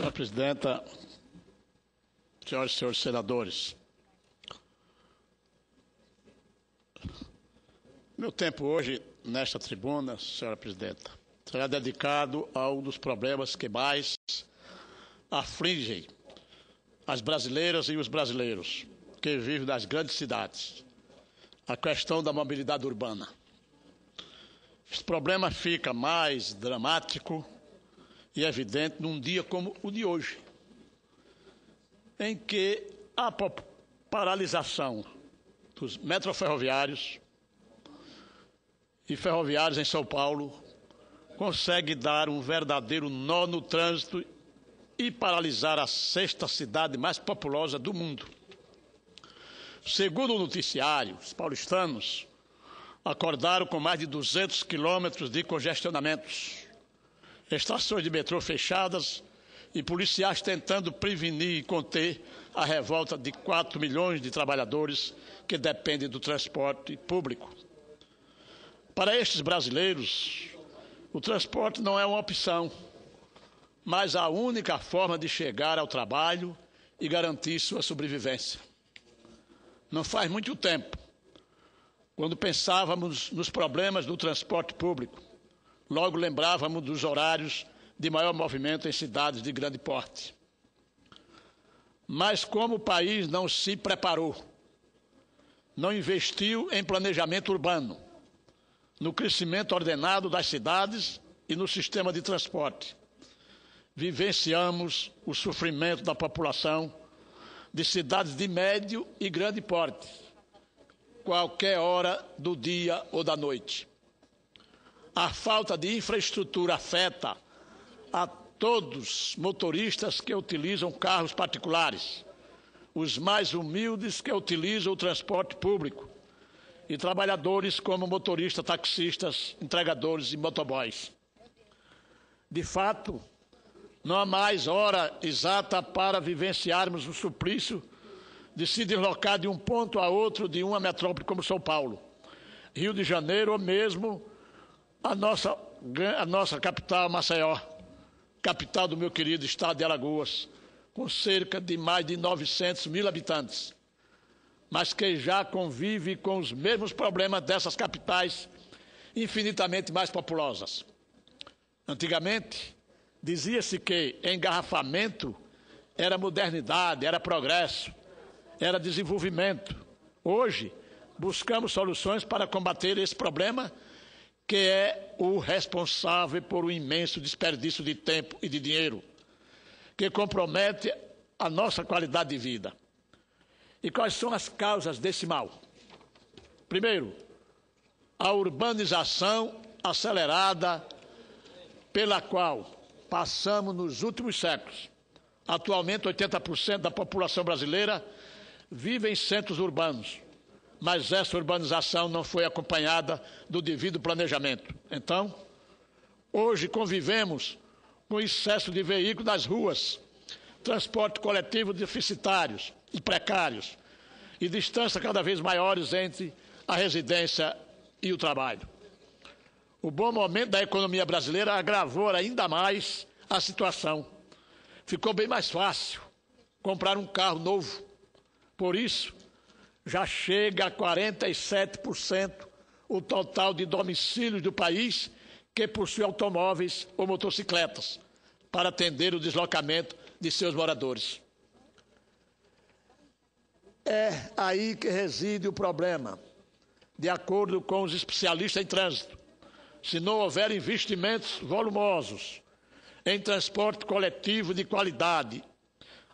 Senhora presidenta, senhoras e senhores senadores, meu tempo hoje, nesta tribuna, senhora presidenta, será dedicado a um dos problemas que mais afligem as brasileiras e os brasileiros que vivem nas grandes cidades, a questão da mobilidade urbana. Esse problema fica mais dramático e evidente num dia como o de hoje, em que a paralisação dos metroferroviários e ferroviários em São Paulo consegue dar um verdadeiro nó no trânsito e paralisar a sexta cidade mais populosa do mundo. Segundo o noticiário, os paulistanos acordaram com mais de 200 quilômetros de congestionamentos, estações de metrô fechadas e policiais tentando prevenir e conter a revolta de 4 milhões de trabalhadores que dependem do transporte público. Para estes brasileiros, o transporte não é uma opção, mas a única forma de chegar ao trabalho e garantir sua sobrevivência. Não faz muito tempo, quando pensávamos nos problemas do transporte público, logo lembrávamos dos horários de maior movimento em cidades de grande porte. Mas como o país não se preparou, não investiu em planejamento urbano, no crescimento ordenado das cidades e no sistema de transporte, vivenciamos o sofrimento da população de cidades de médio e grande porte, qualquer hora do dia ou da noite. A falta de infraestrutura afeta a todos os motoristas que utilizam carros particulares, os mais humildes que utilizam o transporte público e trabalhadores como motoristas, taxistas, entregadores e motoboys. De fato, não há mais hora exata para vivenciarmos o suplício de se deslocar de um ponto a outro de uma metrópole como São Paulo, Rio de Janeiro ou mesmo a nossa capital, Maceió, capital do meu querido estado de Alagoas, com cerca de mais de 900 mil habitantes, mas que já convive com os mesmos problemas dessas capitais infinitamente mais populosas. Antigamente, dizia-se que engarrafamento era modernidade, era progresso, era desenvolvimento. Hoje, buscamos soluções para combater esse problema, que é o responsável por um imenso desperdício de tempo e de dinheiro, que compromete a nossa qualidade de vida. E quais são as causas desse mal? Primeiro, a urbanização acelerada pela qual passamos nos últimos séculos. Atualmente, 80% da população brasileira vive em centros urbanos, mas essa urbanização não foi acompanhada do devido planejamento. Então, hoje convivemos com excesso de veículos nas ruas, transporte coletivo deficitários e precários, e distâncias cada vez maiores entre a residência e o trabalho. O bom momento da economia brasileira agravou ainda mais a situação. Ficou bem mais fácil comprar um carro novo. Por isso, já chega a 47% o total de domicílios do país que possui automóveis ou motocicletas para atender o deslocamento de seus moradores. É aí que reside o problema. De acordo com os especialistas em trânsito, se não houver investimentos volumosos em transporte coletivo de qualidade,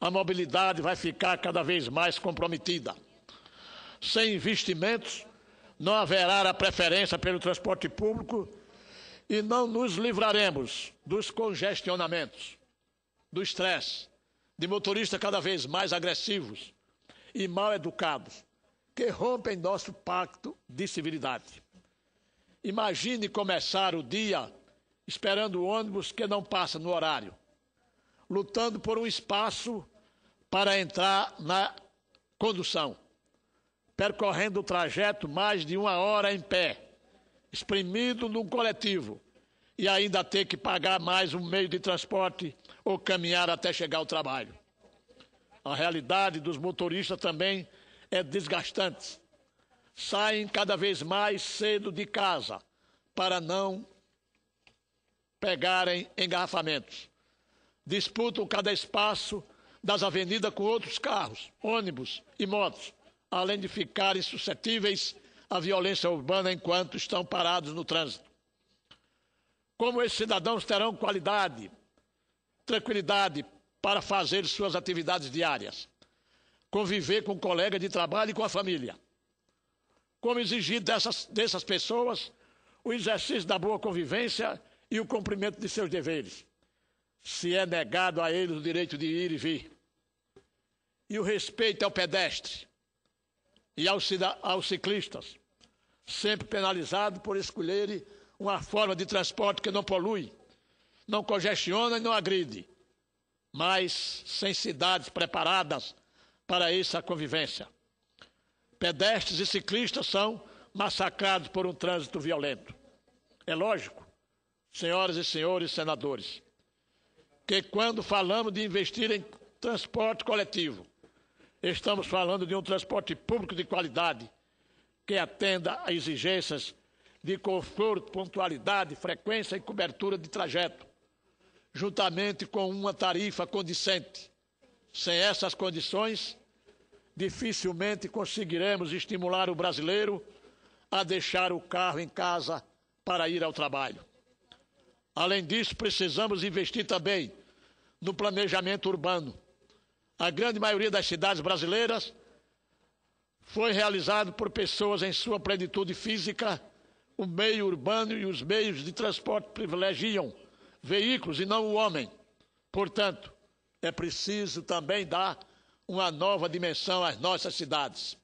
a mobilidade vai ficar cada vez mais comprometida. Sem investimentos, não haverá a preferência pelo transporte público e não nos livraremos dos congestionamentos, do estresse, de motoristas cada vez mais agressivos e mal educados, que rompem nosso pacto de civilidade. Imagine começar o dia esperando o ônibus que não passa no horário, lutando por um espaço para entrar na condução, percorrendo o trajeto mais de 1 hora em pé, exprimido num coletivo, e ainda ter que pagar mais um meio de transporte ou caminhar até chegar ao trabalho. A realidade dos motoristas também é desgastante. Saem cada vez mais cedo de casa para não pegarem engarrafamentos. Disputam cada espaço das avenidas com outros carros, ônibus e motos, além de ficarem suscetíveis à violência urbana enquanto estão parados no trânsito. Como esses cidadãos terão qualidade, tranquilidade para fazer suas atividades diárias, conviver com o colega de trabalho e com a família? Como exigir dessas pessoas o exercício da boa convivência e o cumprimento de seus deveres, se é negado a eles o direito de ir e vir? E o respeito ao pedestre e aos ciclistas, sempre penalizado por escolherem uma forma de transporte que não polui, não congestiona e não agride, mas sem cidades preparadas para essa convivência. Pedestres e ciclistas são massacrados por um trânsito violento. É lógico, senhoras e senhores senadores, que quando falamos de investir em transporte coletivo, estamos falando de um transporte público de qualidade, que atenda a exigências de conforto, pontualidade, frequência e cobertura de trajeto, juntamente com uma tarifa condizente. Sem essas condições, dificilmente conseguiremos estimular o brasileiro a deixar o carro em casa para ir ao trabalho. Além disso, precisamos investir também no planejamento urbano. A grande maioria das cidades brasileiras foi realizado por pessoas em sua plenitude física. O meio urbano e os meios de transporte privilegiam veículos e não o homem. Portanto, é preciso também dar uma nova dimensão às nossas cidades,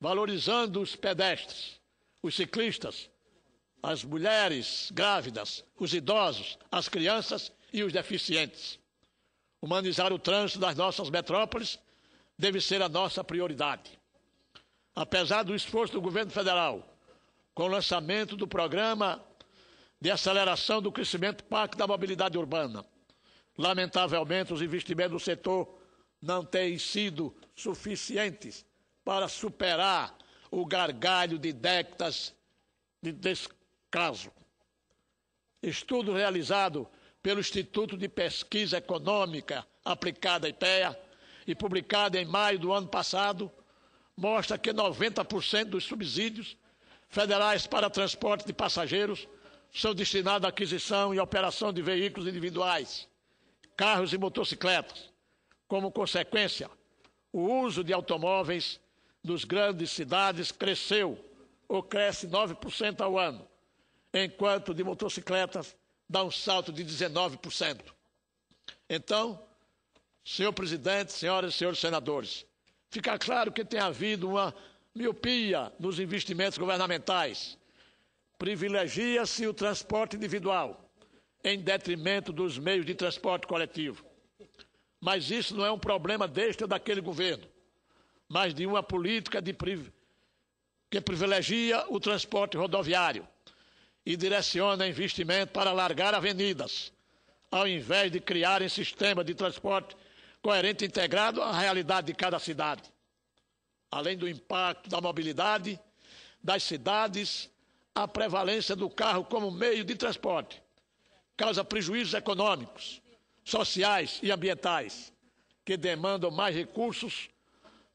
valorizando os pedestres, os ciclistas, as mulheres grávidas, os idosos, as crianças e os deficientes. Humanizar o trânsito das nossas metrópoles deve ser a nossa prioridade. Apesar do esforço do governo federal, com o lançamento do programa de aceleração do crescimento Pacto da Mobilidade Urbana, lamentavelmente os investimentos no setor não têm sido suficientes para superar o gargalho de décadas de descaso. Estudo realizado pelo Instituto de Pesquisa Econômica Aplicada, IPEA, e publicado em maio do ano passado, mostra que 90% dos subsídios federais para transporte de passageiros são destinados à aquisição e operação de veículos individuais, carros e motocicletas. Como consequência, o uso de automóveis nas grandes cidades cresceu ou cresce 9% ao ano, enquanto de motocicletas dá um salto de 19%. Então, senhor presidente, senhoras e senhores senadores, fica claro que tem havido uma miopia nos investimentos governamentais. Privilegia-se o transporte individual em detrimento dos meios de transporte coletivo. Mas isso não é um problema deste ou daquele governo, mas de uma política que privilegia o transporte rodoviário e direciona investimento para alargar avenidas, ao invés de criarem sistema de transporte coerente e integrado à realidade de cada cidade. Além do impacto da mobilidade das cidades, a prevalência do carro como meio de transporte causa prejuízos econômicos, sociais e ambientais, que demandam mais recursos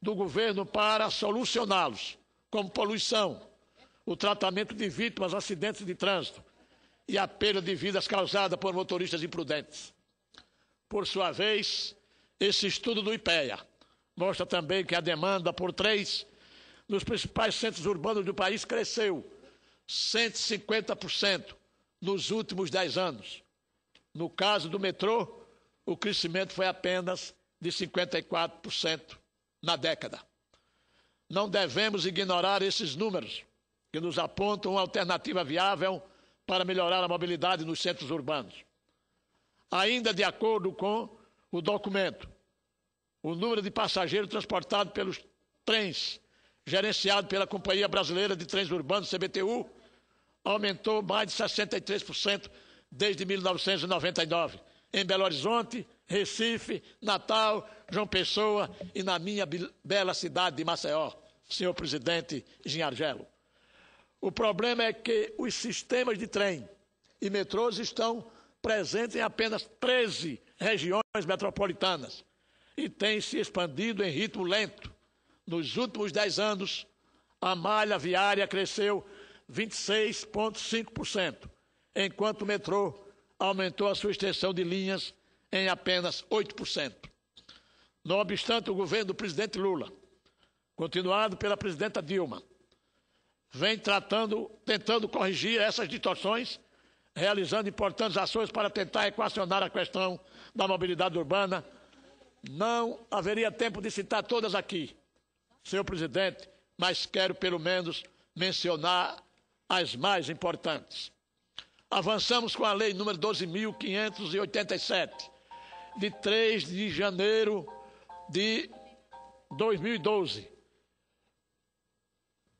do governo para solucioná-los, como poluição, o tratamento de vítimas de acidentes de trânsito e a perda de vidas causada por motoristas imprudentes. Por sua vez, esse estudo do IPEA mostra também que a demanda por trens nos principais centros urbanos do país cresceu 150% nos últimos 10 anos. No caso do metrô, o crescimento foi apenas de 54% na década. Não devemos ignorar esses números, que nos apontam uma alternativa viável para melhorar a mobilidade nos centros urbanos. Ainda de acordo com o documento, o número de passageiros transportados pelos trens gerenciados pela Companhia Brasileira de Trens Urbanos, CBTU, aumentou mais de 63% desde 1999, em Belo Horizonte, Recife, Natal, João Pessoa e na minha bela cidade de Maceió, senhor presidente Ginhargelo. O problema é que os sistemas de trem e metrôs estão presentes em apenas 13 regiões metropolitanas e têm se expandido em ritmo lento. Nos últimos 10 anos, a malha viária cresceu 26,5%, enquanto o metrô aumentou a sua extensão de linhas em apenas 8%. Não obstante, o governo do presidente Lula, continuado pela presidenta Dilma, vem tentando corrigir essas distorções, realizando importantes ações para tentar equacionar a questão da mobilidade urbana. Não haveria tempo de citar todas aqui, senhor presidente, mas quero pelo menos mencionar as mais importantes. Avançamos com a lei número 12.587, de 3 de janeiro de 2012,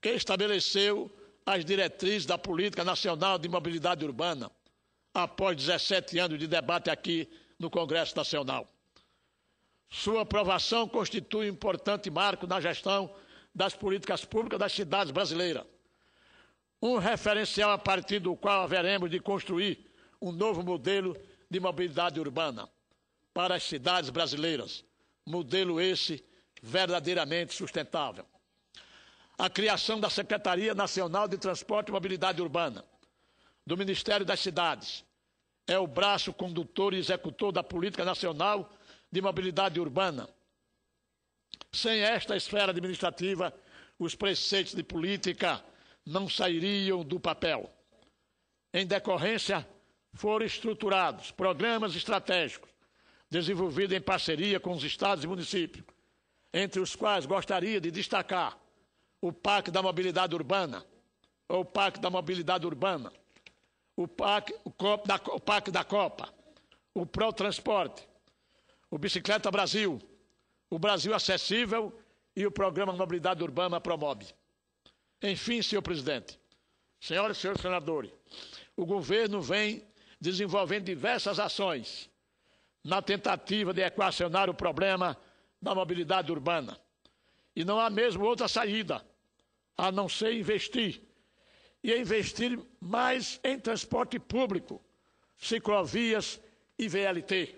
que estabeleceu as diretrizes da Política Nacional de Mobilidade Urbana, após 17 anos de debate aqui no Congresso Nacional. Sua aprovação constitui um importante marco na gestão das políticas públicas das cidades brasileiras, um referencial a partir do qual haveremos de construir um novo modelo de mobilidade urbana para as cidades brasileiras, modelo esse verdadeiramente sustentável. A criação da Secretaria Nacional de Transporte e Mobilidade Urbana, do Ministério das Cidades, é o braço condutor e executor da Política Nacional de Mobilidade Urbana. Sem esta esfera administrativa, os preceitos de política não sairiam do papel. Em decorrência, foram estruturados programas estratégicos, desenvolvidos em parceria com os estados e municípios, entre os quais gostaria de destacar o PAC da Mobilidade Urbana, ou PAC da Mobilidade Urbana, o PAC da Copa, o ProTransporte, o Bicicleta Brasil, o Brasil Acessível e o Programa Mobilidade Urbana Promob. Enfim, senhor presidente, senhoras e senhores senadores, o governo vem desenvolvendo diversas ações na tentativa de equacionar o problema da mobilidade urbana. E não há mesmo outra saída, a não ser investir. E investir mais em transporte público, ciclovias e VLT.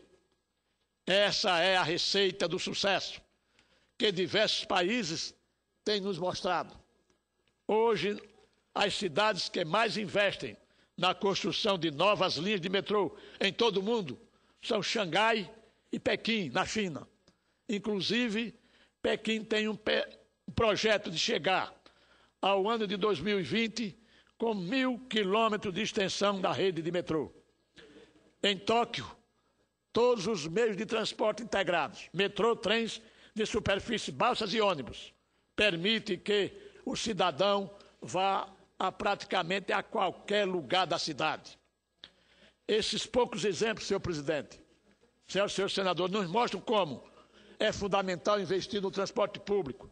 Essa é a receita do sucesso que diversos países têm nos mostrado. Hoje, as cidades que mais investem na construção de novas linhas de metrô em todo o mundo são Xangai e Pequim, na China. Inclusive, Pequim tem um projeto de chegar ao ano de 2020 com 1.000 quilômetros de extensão da rede de metrô. Em Tóquio, todos os meios de transporte integrados, metrô, trens de superfície, balsas e ônibus, permitem que o cidadão vá praticamente a qualquer lugar da cidade. Esses poucos exemplos, senhor presidente, senhor senador, nos mostram como é fundamental investir no transporte público,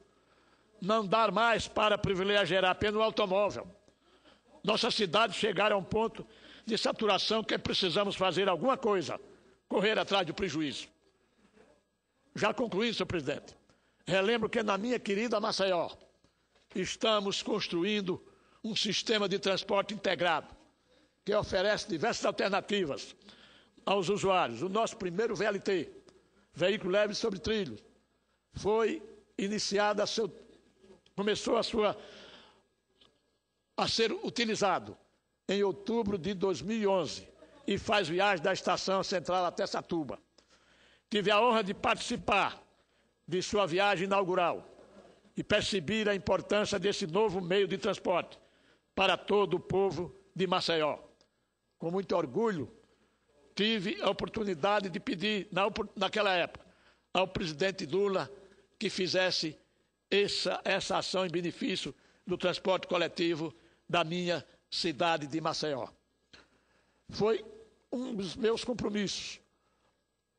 não dar mais para privilegiar apenas o automóvel. Nossas cidades chegaram a um ponto de saturação que precisamos fazer alguma coisa, correr atrás do prejuízo. Já concluí, senhor presidente. Relembro que na minha querida Maceió, estamos construindo um sistema de transporte integrado, que oferece diversas alternativas aos usuários. O nosso primeiro VLT, veículo leve sobre trilhos, foi iniciado começou a ser utilizado em outubro de 2011 e faz viagem da estação central até Satuba. Tive a honra de participar de sua viagem inaugural e perceber a importância desse novo meio de transporte para todo o povo de Maceió. Com muito orgulho, tive a oportunidade de pedir, naquela época, ao presidente Lula que fizesse essa ação em benefício do transporte coletivo da minha cidade de Maceió. Foi um dos meus compromissos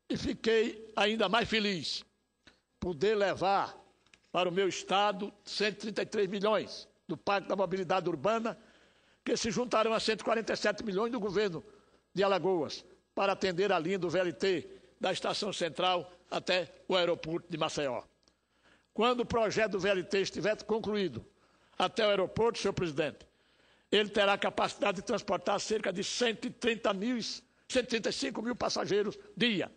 e fiquei ainda mais feliz poder levar para o meu estado 133 milhões do Pacto da Mobilidade Urbana, que se juntarão a 147 milhões do governo de Alagoas para atender a linha do VLT da Estação Central até o aeroporto de Maceió. Quando o projeto do VLT estiver concluído até o aeroporto, senhor presidente, ele terá capacidade de transportar cerca de 135 mil passageiros dia.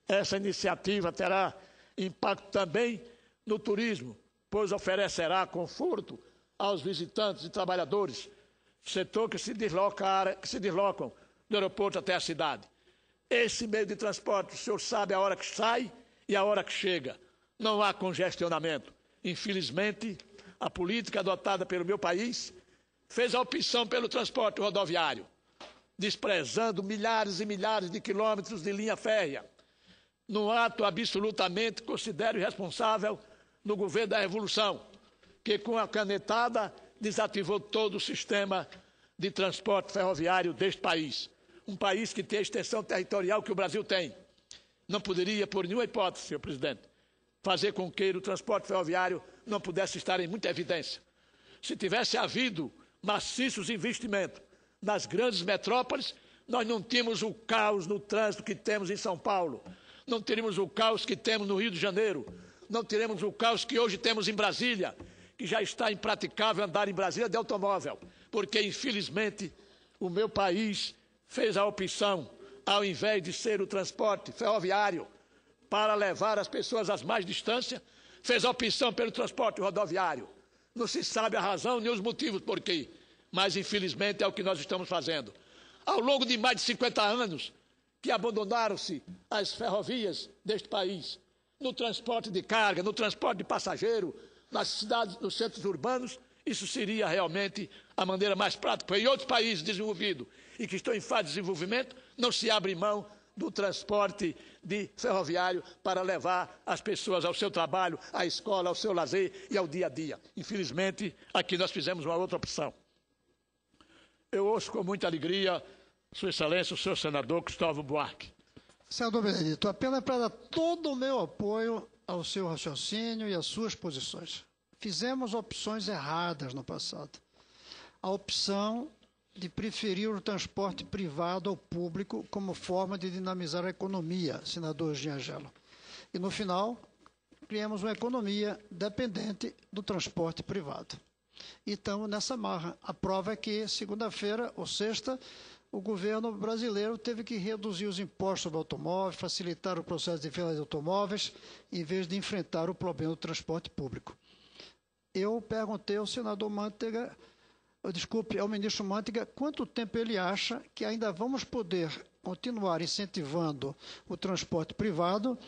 Essa iniciativa terá impacto também no turismo, pois oferecerá conforto aos visitantes e trabalhadores, setor que se deslocam do aeroporto até a cidade. Esse meio de transporte, o senhor sabe a hora que sai e a hora que chega. Não há congestionamento. Infelizmente, a política adotada pelo meu país fez a opção pelo transporte rodoviário, desprezando milhares e milhares de quilômetros de linha férrea, num ato absolutamente considero irresponsável no governo da Revolução, que com a canetada desativou todo o sistema de transporte ferroviário deste país. Um país que tem a extensão territorial que o Brasil tem. Não poderia, por nenhuma hipótese, senhor presidente, fazer com que o transporte ferroviário não pudesse estar em muita evidência. Se tivesse havido maciços investimentos nas grandes metrópoles, nós não tínhamos o caos no trânsito que temos em São Paulo, não teríamos o caos que temos no Rio de Janeiro, não teremos o caos que hoje temos em Brasília, que já está impraticável andar em Brasília de automóvel, porque, infelizmente, o meu país fez a opção, ao invés de ser o transporte ferroviário para levar as pessoas às mais distâncias, fez a opção pelo transporte rodoviário. Não se sabe a razão nem os motivos por quê, mas, infelizmente, é o que nós estamos fazendo. Ao longo de mais de 50 anos que abandonaram-se as ferrovias deste país, no transporte de carga, no transporte de passageiro, nas cidades, nos centros urbanos, isso seria realmente a maneira mais prática. Em outros países desenvolvidos e que estão em fase de desenvolvimento, não se abre mão do transporte ferroviário para levar as pessoas ao seu trabalho, à escola, ao seu lazer e ao dia a dia. Infelizmente, aqui nós fizemos uma outra opção. Eu ouço com muita alegria, Sua Excelência, o senhor senador Cristóvão Buarque. Senador Benedito, apenas para dar todo o meu apoio ao seu raciocínio e às suas posições. Fizemos opções erradas no passado. A opção de preferir o transporte privado ao público como forma de dinamizar a economia, senador Giangelo. E, no final, criamos uma economia dependente do transporte privado. E estamos nessa marra. A prova é que, segunda-feira ou sexta, o governo brasileiro teve que reduzir os impostos sobre automóveis, facilitar o processo de venda de automóveis, em vez de enfrentar o problema do transporte público. Eu perguntei ao senador Mantega, ao ministro Mantega, quanto tempo ele acha que ainda vamos poder continuar incentivando o transporte privado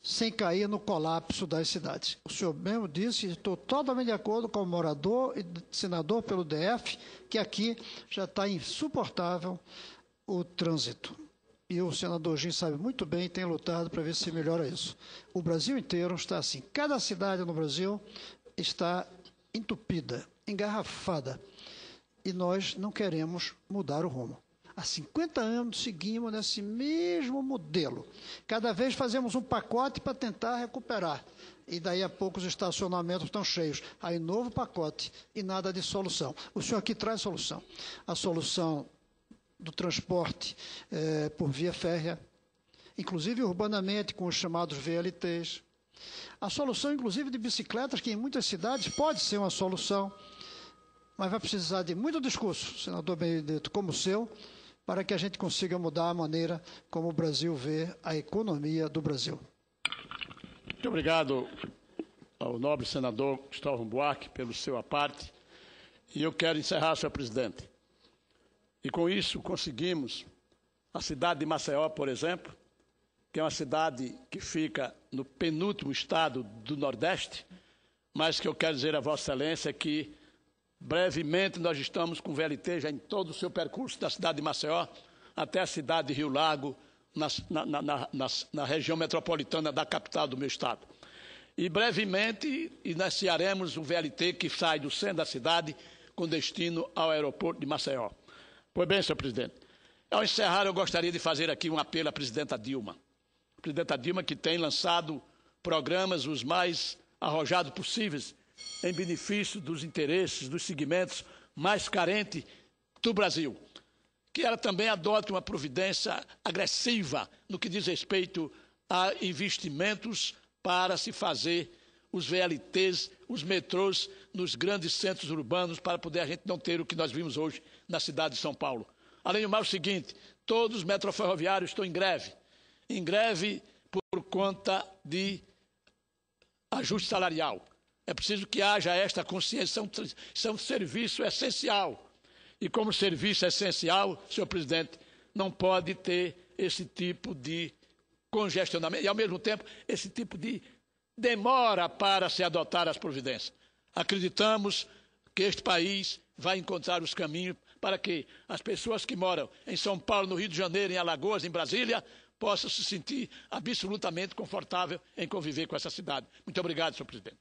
sem cair no colapso das cidades. O senhor mesmo disse, e estou totalmente de acordo com o morador e senador pelo DF, que aqui já está insuportável o trânsito. E o senador Gin sabe muito bem e tem lutado para ver se melhora isso. O Brasil inteiro está assim. Cada cidade no Brasil está entupida, engarrafada. E nós não queremos mudar o rumo. Há 50 anos seguimos nesse mesmo modelo. Cada vez fazemos um pacote para tentar recuperar. E daí a pouco os estacionamentos estão cheios. Aí novo pacote e nada de solução. O senhor aqui traz solução. A solução do transporte por via férrea, inclusive urbanamente com os chamados VLTs. A solução, inclusive, de bicicletas, que em muitas cidades pode ser uma solução, mas vai precisar de muito discurso, senador Benedito, como o seu, para que a gente consiga mudar a maneira como o Brasil vê a economia do Brasil. Muito obrigado ao nobre senador Cristóvão Buarque pelo seu aparte. E eu quero encerrar, senhor presidente. E com isso conseguimos a cidade de Maceió, por exemplo, que é uma cidade que fica no penúltimo estado do Nordeste, mas que eu quero dizer a Vossa Excelência que brevemente nós estamos com o VLT já em todo o seu percurso da cidade de Maceió até a cidade de Rio Lago, na região metropolitana da capital do meu estado. E brevemente iniciaremos o VLT que sai do centro da cidade com destino ao aeroporto de Maceió. Pois bem, senhor presidente, ao encerrar eu gostaria de fazer aqui um apelo à presidenta Dilma. A presidenta Dilma que tem lançado programas os mais arrojados possíveis em benefício dos interesses, dos segmentos mais carente do Brasil, que ela também adote uma providência agressiva no que diz respeito a investimentos para se fazer os VLTs, os metrôs nos grandes centros urbanos, para poder a gente não ter o que nós vimos hoje na cidade de São Paulo. Além do mais, o seguinte, todos os metroferroviários estão em greve por conta de ajuste salarial. É preciso que haja esta consciência, são serviço essencial. E como serviço essencial, senhor presidente, não pode ter esse tipo de congestionamento e, ao mesmo tempo, esse tipo de demora para se adotar as providências. Acreditamos que este país vai encontrar os caminhos para que as pessoas que moram em São Paulo, no Rio de Janeiro, em Alagoas, em Brasília, possam se sentir absolutamente confortável em conviver com essa cidade. Muito obrigado, senhor presidente.